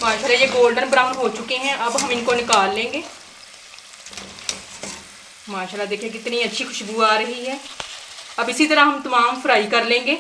माशाल्लाह ये golden brown हो चुके हैं। अब हम इनको निकाल लेंगे। माशाल्लाह देखिए कितनी अच्छी खुशबू आ रही है। अब इसी तरह हम तमाम फ्राई कर लेंगे।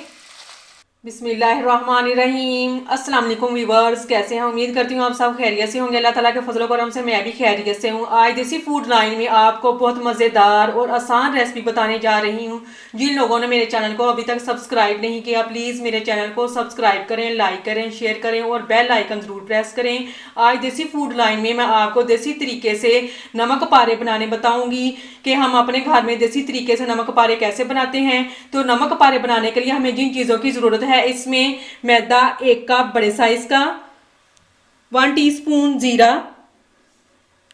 बिस्मिल्लाहिर्रहमानिर्रहीम। अस्सलाम वालेकुम व्यूअर्स, कैसे हैं? उम्मीद करती हूँ आप सब खैरियत से होंगे। अल्लाह ताला के फजल करम से मैं भी खैरियत से हूँ। आज देसी फूड लाइन में आपको बहुत मज़ेदार और आसान रेसिपी बताने जा रही हूँ। जिन लोगों ने मेरे चैनल को अभी तक सब्सक्राइब नहीं किया, प्लीज़ मेरे चैनल को सब्सक्राइब करें, लाइक करें, शेयर करें और बेल आइकन ज़रूर प्रेस करें। आज देसी फूड लाइन में मैं आपको देसी तरीके से नमक पारे बनाने बताऊँगी कि हम अपने घर में देसी तरीके से नमक पारे कैसे बनाते हैं। तो नमक पारे बनाने के लिए हमें जिन चीज़ों की ज़रूरत है, इसमें मैदा 1 कप बड़े साइज का, 1 टीस्पून जीरा,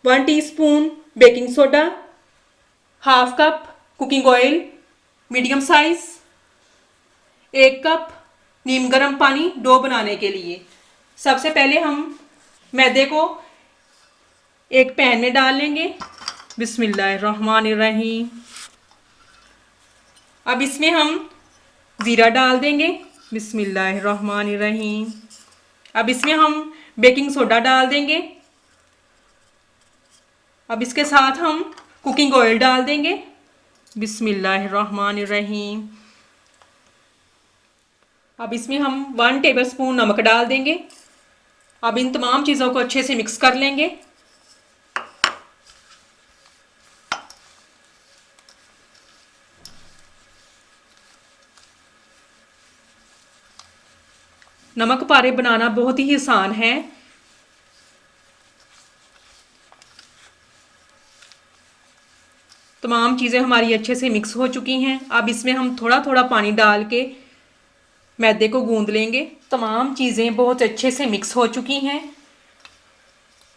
1 teaspoon baking soda, half cup cooking oil medium size, 1 cup नीम गर्म पानी डो बनाने के लिए। सबसे पहले हम मैदे को एक पैन में डाल लेंगे। बिस्मिल्लाहिर्रहमानिर्रहीम। अब इसमें हम ज़ीरा डाल देंगे। बिस्मिल्लाहिर्रहमानिर्रहीम। अब इसमें हम बेकिंग सोडा डाल देंगे। अब इसके साथ हम कुकिंग ऑयल डाल देंगे। बिस्मिल्लाहिर्रहमानिर्रहीम। अब इसमें हम 1 टेबलस्पून नमक डाल देंगे। अब इन तमाम चीज़ों को अच्छे से मिक्स कर लेंगे। नमक पारे बनाना बहुत ही आसान है। तमाम चीज़ें हमारी अच्छे से मिक्स हो चुकी हैं। अब इसमें हम थोड़ा थोड़ा पानी डाल के मैदे को गूंद लेंगे। तमाम चीज़ें बहुत अच्छे से मिक्स हो चुकी हैं।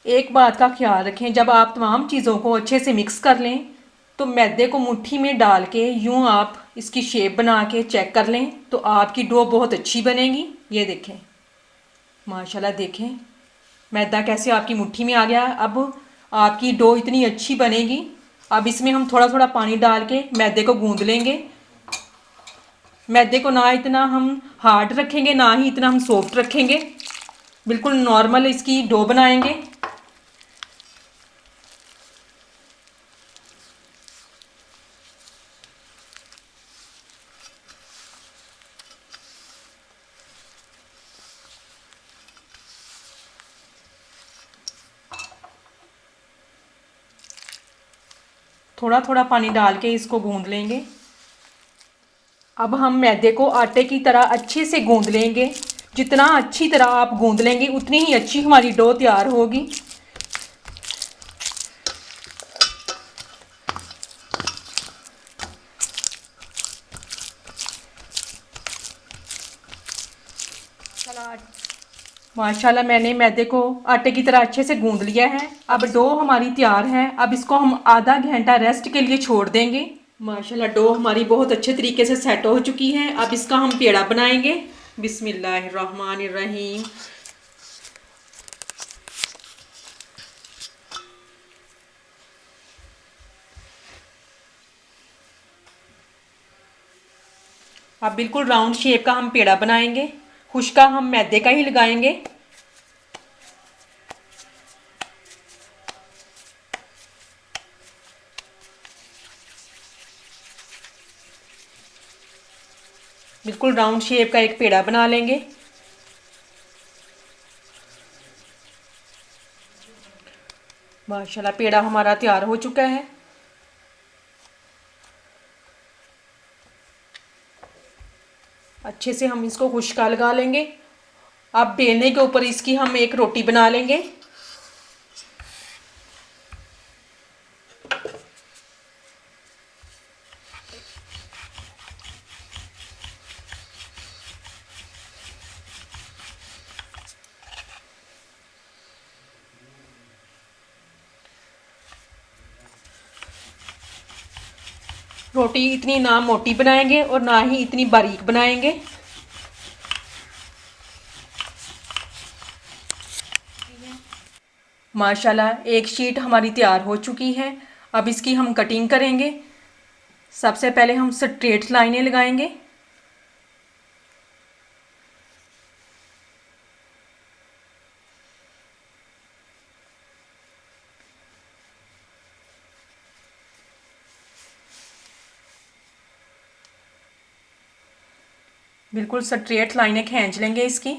एक बात का ख्याल रखें, जब आप तमाम चीज़ों को अच्छे से मिक्स कर लें तो मैदे को मुट्ठी में डाल के यूँ आप इसकी शेप बना के चेक कर लें तो आपकी डो बहुत अच्छी बनेगी। ये देखें, माशाल्लाह देखें मैदा कैसे आपकी मुट्ठी में आ गया। अब आपकी डो इतनी अच्छी बनेगी। अब इसमें हम थोड़ा थोड़ा पानी डाल के मैदे को गूंद लेंगे। मैदे को ना इतना हम हार्ड रखेंगे, ना ही इतना हम सॉफ्ट रखेंगे। बिल्कुल नॉर्मल इसकी डो बनाएंगे। थोड़ा थोड़ा पानी डाल के इसको गूंद लेंगे। अब हम मैदे को आटे की तरह अच्छे से गूंद लेंगे। जितना अच्छी तरह आप गूंद लेंगे उतनी ही अच्छी हमारी डो तैयार होगी। माशाल्लाह मैंने मैदे को आटे की तरह अच्छे से गूंद लिया है। अब डो हमारी तैयार है। अब इसको हम आधा घंटा रेस्ट के लिए छोड़ देंगे। माशाल्लाह डो हमारी बहुत अच्छे तरीके से सेट हो चुकी है। अब इसका हम पेड़ा बनाएंगे। बिस्मिल्लाहिर्रहमानिर्रहीम। अब बिल्कुल राउंड शेप का हम पेड़ा बनाएंगे। खुशका हम मैदे का ही लगाएंगे। बिल्कुल राउंड शेप का एक पेड़ा बना लेंगे। माशाल्लाह पेड़ा हमारा तैयार हो चुका है। अच्छे से हम इसको खुशका लगा लेंगे। अब बेलने के ऊपर इसकी हम एक रोटी बना लेंगे। रोटी इतनी ना मोटी बनाएंगे और ना ही इतनी बारीक बनाएंगे। माशाल्लाह एक शीट हमारी तैयार हो चुकी है। अब इसकी हम कटिंग करेंगे। सबसे पहले हम स्ट्रेट लाइनें लगाएंगे। बिल्कुल स्ट्रेट लाइनें खींच लेंगे इसकी।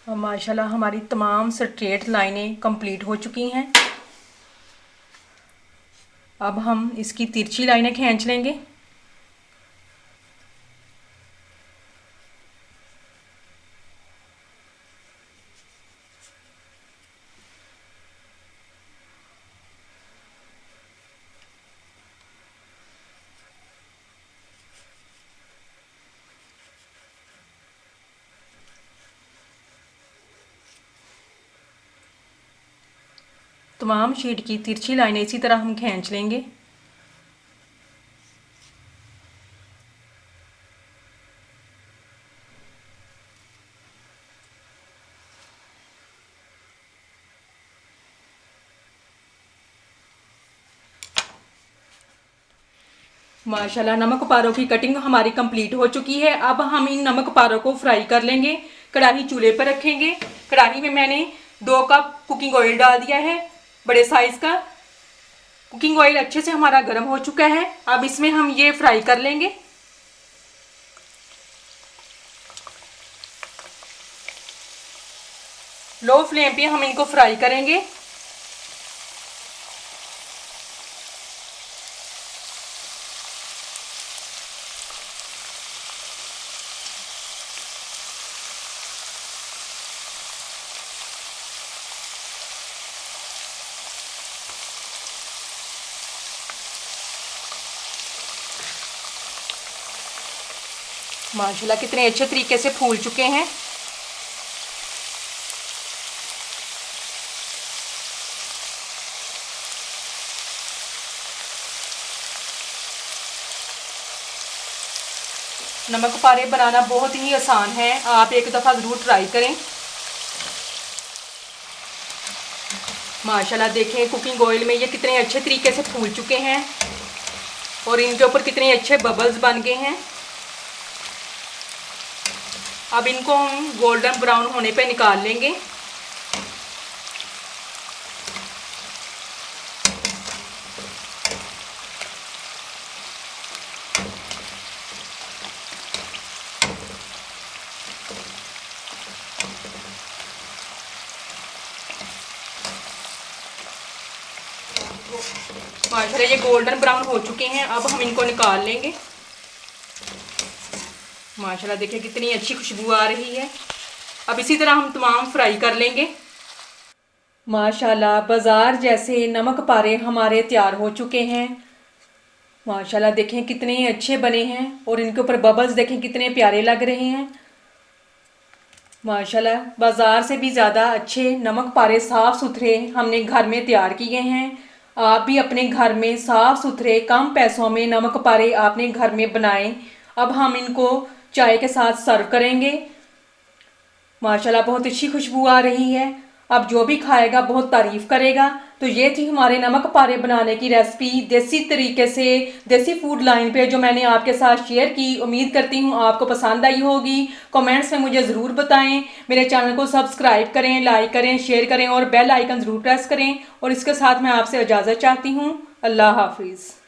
अब माशाल्लाह हमारी तमाम स्ट्रेट लाइनें कंप्लीट हो चुकी हैं। अब हम इसकी तिरछी लाइनें खींच लेंगे। तमाम शीट की तिरछी लाइनें इसी तरह हम खींच लेंगे। माशाल्लाह नमक पारों की कटिंग हमारी कंप्लीट हो चुकी है। अब हम इन नमक पारों को फ्राई कर लेंगे। कढ़ाई चूल्हे पर रखेंगे। कढ़ाई में मैंने 2 कप कुकिंग ऑयल डाल दिया है, बड़े साइज का। कुकिंग ऑयल अच्छे से हमारा गर्म हो चुका है। अब इसमें हम ये फ्राई कर लेंगे। लो फ्लेम पे हम इनको फ्राई करेंगे। माशाल्लाह कितने अच्छे तरीके से फूल चुके हैं। नमक पारे बनाना बहुत ही आसान है, आप एक दफ़ा ज़रूर ट्राई करें। माशाल्लाह देखें कुकिंग ऑयल में ये कितने अच्छे तरीके से फूल चुके हैं और इनके ऊपर कितने अच्छे बबल्स बन गए हैं। अब इनको हम गोल्डन ब्राउन होने पे निकाल लेंगे। माशाल्लाह ये गोल्डन ब्राउन हो चुके हैं। अब हम इनको निकाल लेंगे। माशाल्लाह देखिए कितनी अच्छी खुशबू आ रही है। अब इसी तरह हम तमाम फ्राई कर लेंगे। माशाल्लाह बाज़ार जैसे नमक पारे हमारे तैयार हो चुके हैं। माशाल्लाह देखें कितने अच्छे बने हैं और इनके ऊपर बबल्स देखें कितने प्यारे लग रहे हैं। माशाल्लाह बाज़ार से भी ज़्यादा अच्छे नमक पारे साफ़ सुथरे हमने घर में तैयार किए हैं। आप भी अपने घर में साफ़ सुथरे कम पैसों में नमक पारे आपने घर में बनाएं। अब हम इनको चाय के साथ सर्व करेंगे। माशाल्लाह बहुत अच्छी खुशबू आ रही है। अब जो भी खाएगा बहुत तारीफ़ करेगा। तो ये थी हमारे नमक पारे बनाने की रेसिपी देसी तरीके से, देसी फूड लाइन पे जो मैंने आपके साथ शेयर की। उम्मीद करती हूँ आपको पसंद आई होगी। कमेंट्स में मुझे ज़रूर बताएं। मेरे चैनल को सब्सक्राइब करें, लाइक करें, शेयर करें और बेल आइकन ज़रूर प्रेस करें। और इसके साथ मैं आपसे इजाज़त चाहती हूँ। अल्लाह हाफिज़।